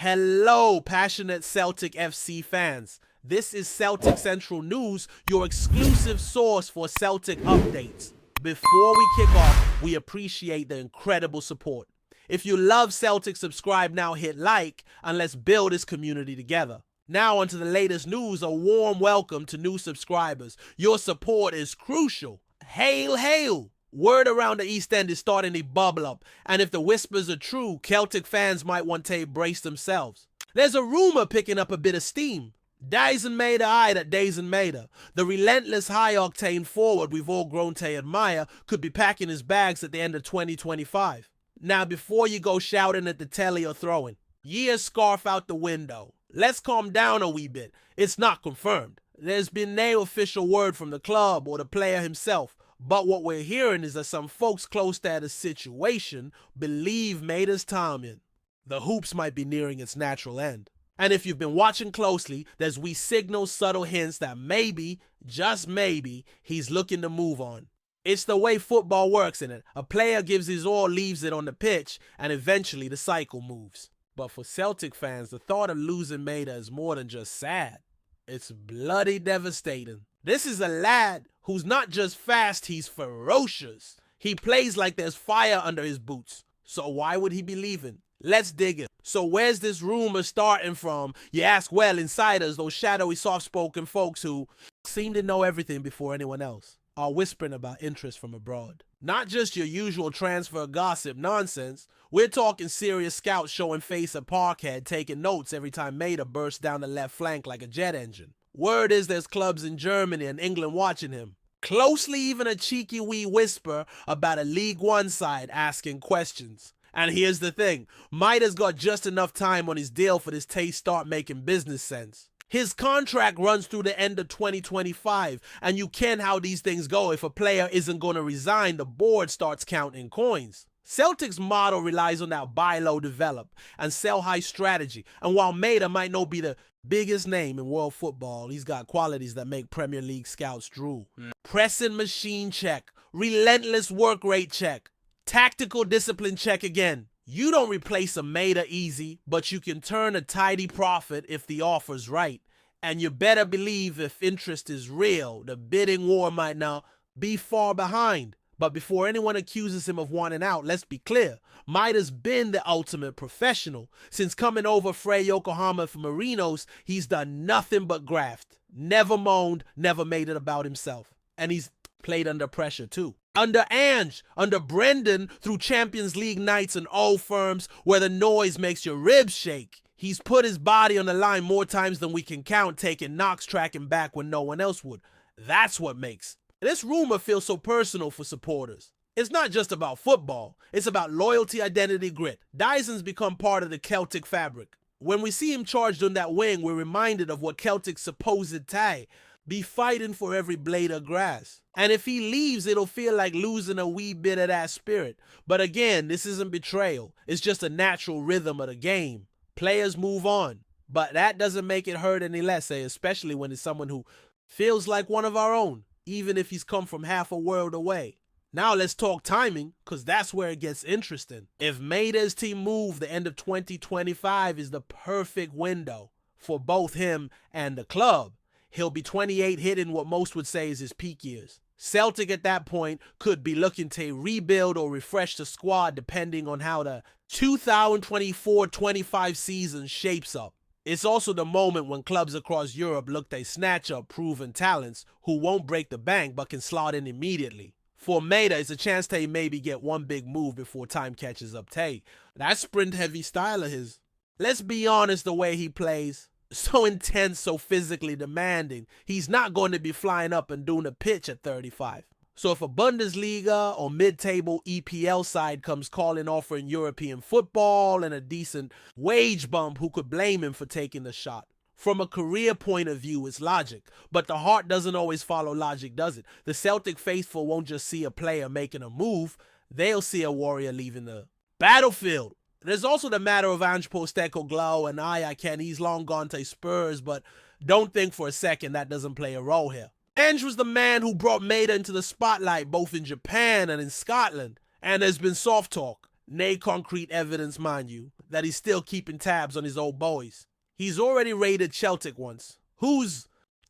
Hello, passionate Celtic FC fans. This is Celtic Central News, your exclusive source for Celtic updates. Before we kick off, we appreciate the incredible support. If you love Celtic, subscribe now, hit like, and let's build this community together. Now onto the latest news, a warm welcome to new subscribers. Your support is crucial. Hail, hail! Word around the East End is starting to bubble up, and if the whispers are true, Celtic fans might want to brace themselves. There's a rumor picking up a bit of steam. Daizen Maeda eyed at Daizen Maeda. The relentless high-octane forward we've all grown to admire could be packing his bags at the end of 2025. Now, before you go shouting at the telly or throwing, years scarf out the window. Let's calm down a wee bit. It's not confirmed. There's been no official word from the club or the player himself. But what we're hearing is that some folks close to the situation believe Maeda's timing. The hoops might be nearing its natural end. And if you've been watching closely, there's wee signals, subtle hints that maybe, just maybe, he's looking to move on. It's the way football works, innit? A player gives his all, leaves it on the pitch, and eventually the cycle moves. But for Celtic fans, the thought of losing Maeda is more than just sad. It's bloody devastating. This is a lad who's not just fast, he's ferocious. He plays like there's fire under his boots. So why would he be leaving? Let's dig in. So where's this rumor starting from? You ask, well, insiders, those shadowy, soft-spoken folks who seem to know everything before anyone else, are whispering about interest from abroad. Not just your usual transfer gossip nonsense. We're talking serious scouts showing face at Parkhead, taking notes every time Maeda bursts down the left flank like a jet engine. Word is there's clubs in Germany and England watching him. Closely, even a cheeky wee whisper about a League One side asking questions. And here's the thing, Maeda's got just enough time on his deal for this taste start making business sense. His contract runs through the end of 2025, and you ken how these things go. If a player isn't going to resign, the board starts counting coins. Celtic's model relies on that buy low, develop, and sell high strategy. And while Maeda might not be the biggest name in world football, he's got qualities that make Premier League scouts drool. Pressing machine check, relentless work rate check, tactical discipline check again. You don't replace a Maeda easy, but you can turn a tidy profit if the offer's right. And you better believe if interest is real, the bidding war might now be far behind. But before anyone accuses him of wanting out, let's be clear. Maeda's been the ultimate professional. Since coming over Frei Yokohama for Marinos, he's done nothing but graft. Never moaned, never made it about himself. And he's played under pressure too. Under Ange, under Brendan, through Champions League nights and old firms where the noise makes your ribs shake. He's put his body on the line more times than we can count, taking knocks, tracking back when no one else would. That's what makes this rumor feel so personal for supporters. It's not just about football. It's about loyalty, identity, grit. Daizen's become part of the Celtic fabric. When we see him charged on that wing, we're reminded of what Celtic's supposed tie be fighting for every blade of grass. And if he leaves, it'll feel like losing a wee bit of that spirit. But again, this isn't betrayal. It's just a natural rhythm of the game. Players move on. But that doesn't make it hurt any less, especially when it's someone who feels like one of our own, even if he's come from half a world away. Now let's talk timing, because that's where it gets interesting. If Maeda's team move, the end of 2025 is the perfect window for both him and the club. He'll be 28, hitting what most would say is his peak years. Celtic at that point could be looking to rebuild or refresh the squad depending on how the 2024-25 season shapes up. It's also the moment when clubs across Europe look to snatch up proven talents who won't break the bank but can slot in immediately. For Maeda, it's a chance to maybe get one big move before time catches up to that sprint-heavy style of his. Let's be honest, the way he plays, so intense, so physically demanding, he's not going to be flying up and doing a pitch at 35. So if a Bundesliga or mid-table EPL side comes calling offering European football and a decent wage bump, who could blame him for taking the shot? From a career point of view, it's logic, but the heart doesn't always follow logic, does it? The Celtic faithful won't just see a player making a move, they'll see a warrior leaving the battlefield. There's also the matter of Ange Postecoglou and he's long gone to Spurs, but don't think for a second that doesn't play a role here. Ange was the man who brought Maeda into the spotlight both in Japan and in Scotland, and there's been soft talk, nay concrete evidence mind you, that he's still keeping tabs on his old boys. He's already raided Celtic once.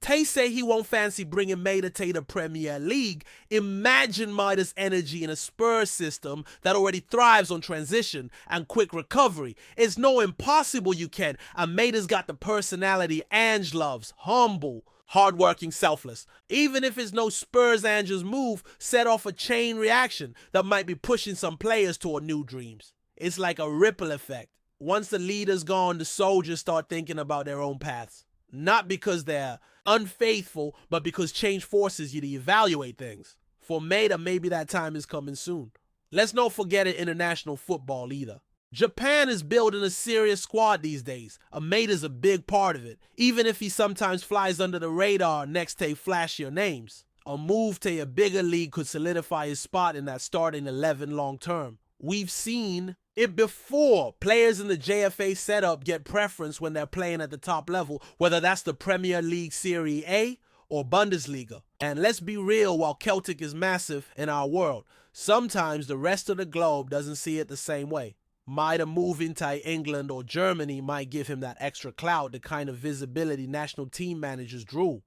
Tay say he won't fancy bringing Maeda to the Premier League. Imagine Maeda's energy in a Spurs system that already thrives on transition and quick recovery. It's no impossible you can, and Maeda's got the personality Ange loves, humble, hardworking, selfless. Even if it's no Spurs Ange's move, set off a chain reaction that might be pushing some players toward new dreams. It's like a ripple effect. Once the leader's gone, the soldiers start thinking about their own paths. Not because they're unfaithful, but because change forces you to evaluate things. For Maeda, maybe that time is coming soon. Let's not forget international football either. Japan is building a serious squad these days. Maeda's a big part of it, even if he sometimes flies under the radar next to flashier names. A move to a bigger league could solidify his spot in that starting 11 long term. We've seen it before. Players in the JFA setup get preference when they're playing at the top level, whether that's the Premier League Serie A or Bundesliga. And let's be real, while Celtic is massive in our world, sometimes the rest of the globe doesn't see it the same way. Maeda moving to England or Germany might give him that extra clout, the kind of visibility national team managers drew.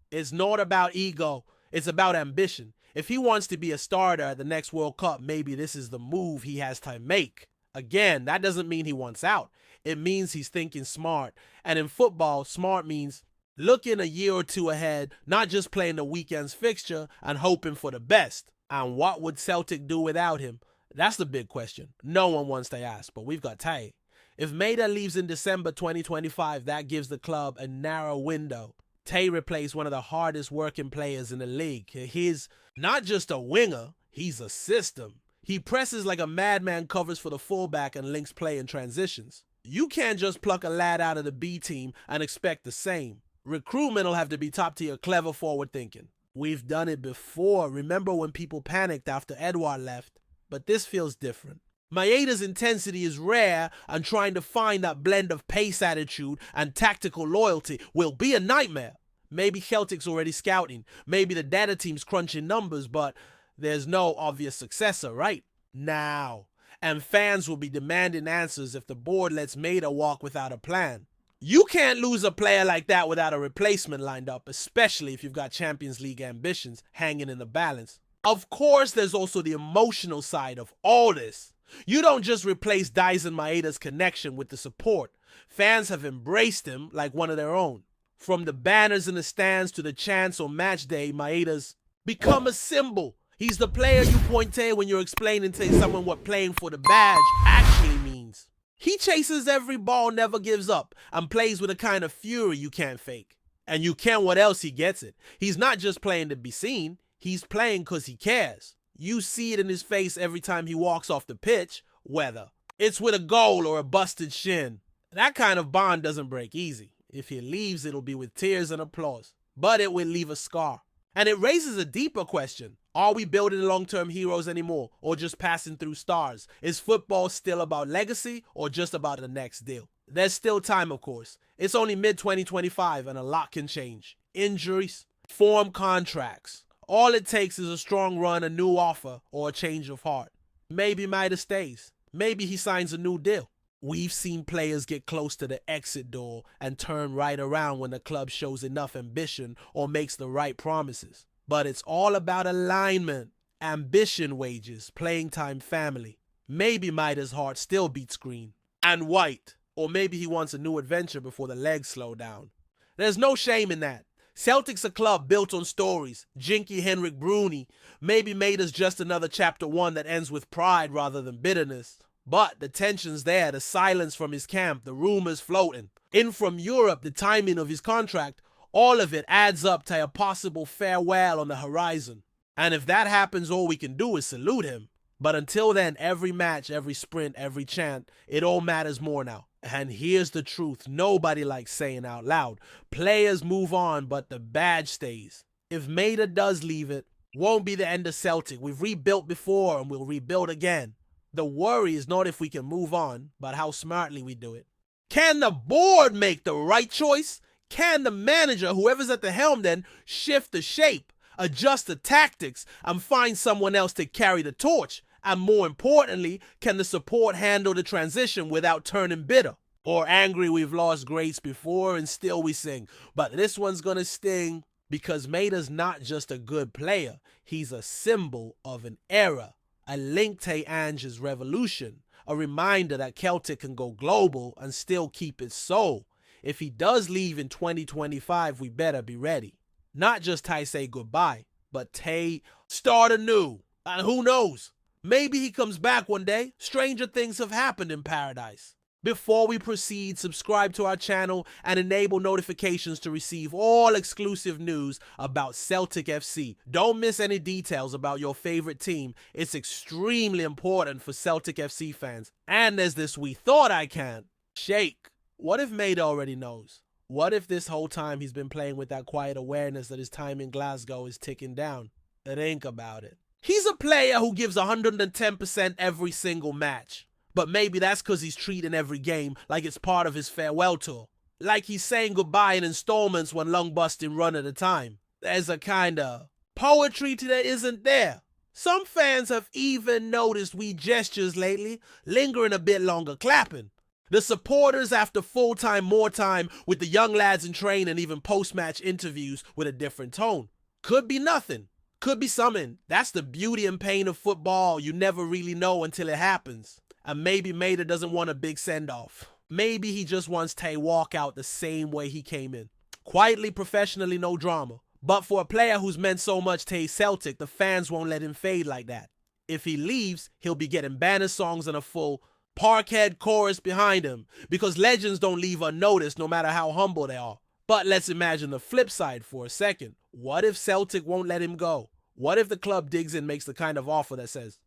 It's not about ego, it's about ambition. If he wants to be a starter at the next World Cup, maybe this is the move he has to make. Again, that doesn't mean he wants out. It means he's thinking smart. And in football, smart means looking a year or two ahead, not just playing the weekend's fixture and hoping for the best. And what would Celtic do without him? That's the big question. No one wants to ask, but we've got Tay. If Maeda leaves in December 2025, that gives the club a narrow window. Tay replaced one of the hardest working players in the league. He's not just a winger, he's a system. He presses like a madman, covers for the fullback, and links play in transitions. You can't just pluck a lad out of the B team and expect the same. Recruitment will have to be top tier, clever forward thinking. We've done it before. Remember when people panicked after Edouard left? But this feels different. Maeda's intensity is rare, and trying to find that blend of pace attitude and tactical loyalty will be a nightmare. Maybe Celtic's already scouting, maybe the data team's crunching numbers, but there's no obvious successor right now. And fans will be demanding answers if the board lets Maeda walk without a plan. You can't lose a player like that without a replacement lined up, especially if you've got Champions League ambitions hanging in the balance. Of course, there's also the emotional side of all this. You don't just replace Daizen Maeda's connection with the support. Fans have embraced him like one of their own. From the banners in the stands to the chants on match day, Maeda's become a symbol. He's the player you point to when you're explaining to someone what playing for the badge actually means. He chases every ball, never gives up, and plays with a kind of fury you can't fake. And you can't what else he gets it. He's not just playing to be seen, he's playing because he cares. You see it in his face every time he walks off the pitch, whether it's with a goal or a busted shin. That kind of bond doesn't break easy. If he leaves, it'll be with tears and applause. But it will leave a scar. And it raises a deeper question. Are we building long-term heroes anymore, or just passing through stars? Is football still about legacy, or just about the next deal? There's still time, of course. It's only mid-2025, and a lot can change. Injuries, form contracts. All it takes is a strong run, a new offer, or a change of heart. Maybe Maeda stays. Maybe he signs a new deal. We've seen players get close to the exit door and turn right around when the club shows enough ambition or makes the right promises. But it's all about alignment, ambition, wages, playing time, family. Maybe Maeda's heart still beats green and white, or maybe he wants a new adventure before the legs slow down. There's no shame in that. Celtic's a club built on stories. Jinky Henrik Bruni. Maybe Maeda's just another chapter 1 that ends with pride rather than bitterness. But the tension's there, the silence from his camp, the rumors floating. In from Europe, the timing of his contract, all of it adds up to a possible farewell on the horizon. And if that happens, all we can do is salute him. But until then, every match, every sprint, every chant, it all matters more now. And here's the truth nobody likes saying out loud. Players move on, but the badge stays. If Maeda does leave, it won't be the end of Celtic. We've rebuilt before and we'll rebuild again. The worry is not if we can move on, but how smartly we do it. Can the board make the right choice? Can the manager, whoever's at the helm then, shift the shape, adjust the tactics, and find someone else to carry the torch? And more importantly, can the support handle the transition without turning bitter? Or angry we've lost greats before and still we sing. But this one's gonna sting because Maeda's not just a good player, he's a symbol of an era, a link to Ange's revolution, a reminder that Celtic can go global and still keep its soul. If he does leave in 2025, we better be ready. Not just to say goodbye, but to start anew. And who knows? Maybe he comes back one day. Stranger things have happened in paradise. Before we proceed, subscribe to our channel and enable notifications to receive all exclusive news about Celtic FC. Don't miss any details about your favorite team. It's extremely important for Celtic FC fans. And there's this we thought I can. Shake. What if Maeda already knows? What if this whole time he's been playing with that quiet awareness that his time in Glasgow is ticking down? Think about it. He's a player who gives 110% every single match. But maybe that's because he's treating every game like it's part of his farewell tour. Like he's saying goodbye in installments one lung-busting run at a time. There's a kind of poetry to that isn't there. Some fans have even noticed we gestures lately, lingering a bit longer clapping. The supporters after full-time, more time with the young lads in training and even post-match interviews with a different tone. Could be nothing. Could be something. That's the beauty and pain of football. You never really know until it happens. And maybe Maeda doesn't want a big send-off. Maybe he just wants to walk out the same way he came in. Quietly, professionally, no drama. But for a player who's meant so much to Celtic, the fans won't let him fade like that. If he leaves, he'll be getting banner songs and a full Parkhead chorus behind him. Because legends don't leave unnoticed no matter how humble they are. But let's imagine the flip side for a second. What if Celtic won't let him go? What if the club digs in and makes the kind of offer that says,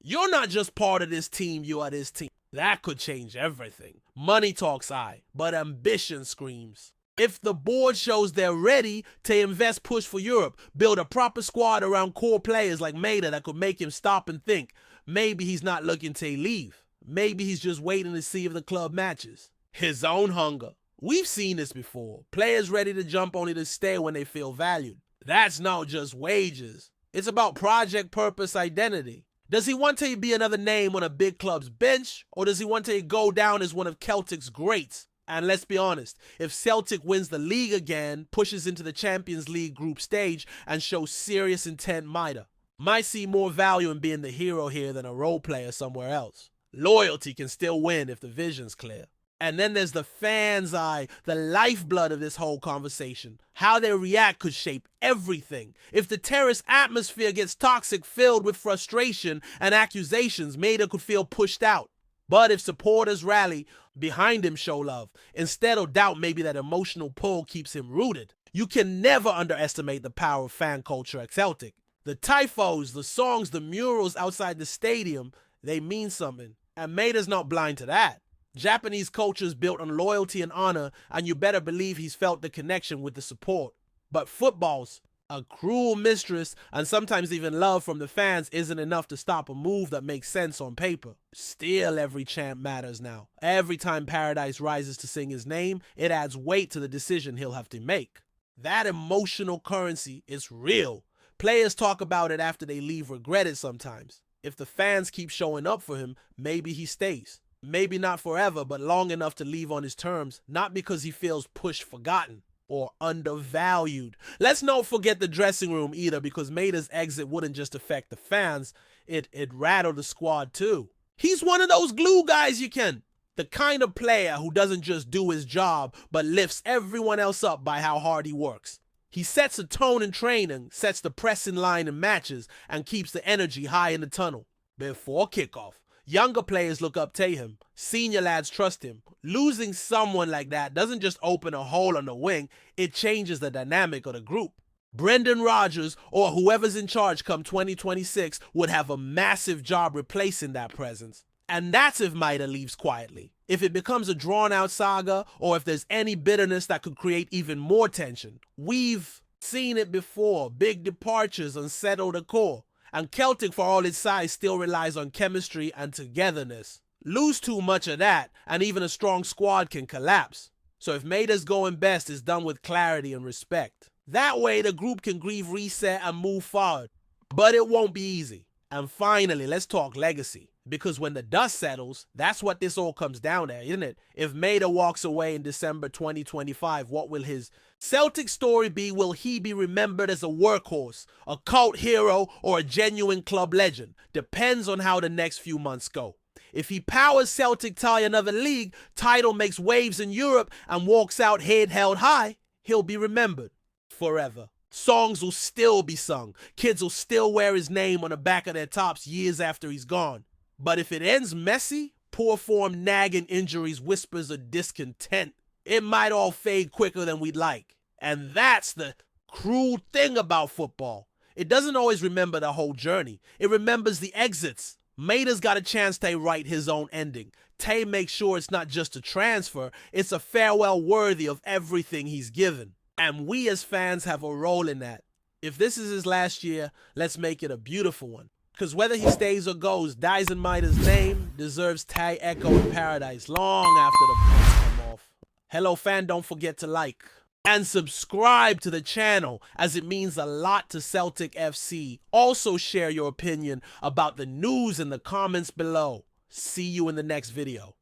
"You're not just part of this team, you are this team"? That could change everything. Money talks high, but ambition screams. If the board shows they're ready to invest, push for Europe, build a proper squad around core players like Maeda that could make him stop and think, maybe he's not looking to leave. Maybe he's just waiting to see if the club matches his own hunger. We've seen this before. Players ready to jump only to stay when they feel valued. That's not just wages. It's about project, purpose, identity. Does he want to be another name on a big club's bench, or does he want to go down as one of Celtic's greats? And let's be honest, if Celtic wins the league again, pushes into the Champions League group stage, and shows serious intent, Maeda might see more value in being the hero here than a role player somewhere else. Loyalty can still win if the vision's clear. And then there's the fans' eye, the lifeblood of this whole conversation. How they react could shape everything. If the terrace atmosphere gets toxic, filled with frustration and accusations, Maeda could feel pushed out. But if supporters rally behind him, show love, instead of doubt, maybe that emotional pull keeps him rooted. You can never underestimate the power of fan culture at Celtic. The typos, the songs, the murals outside the stadium, they mean something. And Maeda's not blind to that. Japanese culture is built on loyalty and honor, and you better believe he's felt the connection with the support. But football's a cruel mistress, and sometimes even love from the fans isn't enough to stop a move that makes sense on paper. Still, every chant matters now. Every time Paradise rises to sing his name, it adds weight to the decision he'll have to make. That emotional currency is real. Players talk about it after they leave, regret it sometimes. If the fans keep showing up for him, maybe he stays. Maybe not forever, but long enough to leave on his terms, not because he feels pushed, forgotten, or undervalued. Let's not forget the dressing room either, because Maeda's exit wouldn't just affect the fans, it rattled the squad too. He's one of those glue guys the kind of player who doesn't just do his job, but lifts everyone else up by how hard he works. He sets a tone in training, sets the pressing line in matches, and keeps the energy high in the tunnel. Before kickoff, younger players look up to him. Senior lads trust him. Losing someone like that doesn't just open a hole on the wing, it changes the dynamic of the group. Brendan Rodgers, or whoever's in charge come 2026, would have a massive job replacing that presence. And that's if Maeda leaves quietly. If it becomes a drawn-out saga, or if there's any bitterness that could create even more tension. We've seen it before. Big departures unsettle the core. And Celtic, for all its size, still relies on chemistry and togetherness. Lose too much of that, and even a strong squad can collapse. So if Maeda's going best, it's done with clarity and respect. That way, the group can grieve, reset, and move forward. But it won't be easy. And finally, let's talk legacy. Because when the dust settles, that's what this all comes down to, isn't it? If Maeda walks away in December 2025, what will his Celtic story be? Will he be remembered as a workhorse, a cult hero, or a genuine club legend? Depends on how the next few months go. If he powers Celtic tie another league, title makes waves in Europe, and walks out head held high, he'll be remembered forever. Songs will still be sung. Kids will still wear his name on the back of their tops years after he's gone. But if it ends messy, poor form, nagging injuries, whispers of discontent, it might all fade quicker than we'd like. And that's the cruel thing about football. It doesn't always remember the whole journey. It remembers the exits. Maeda's got a chance to write his own ending. Tay makes sure it's not just a transfer, it's a farewell worthy of everything he's given. And we as fans have a role in that. If this is his last year, let's make it a beautiful one. Because whether he stays or goes, Daizen Maeda's name deserves Tay echo in paradise long after the points come off. Hello fan, don't forget to like and subscribe to the channel, as it means a lot to Celtic FC. Also share your opinion about the news in the comments below. See you in the next video.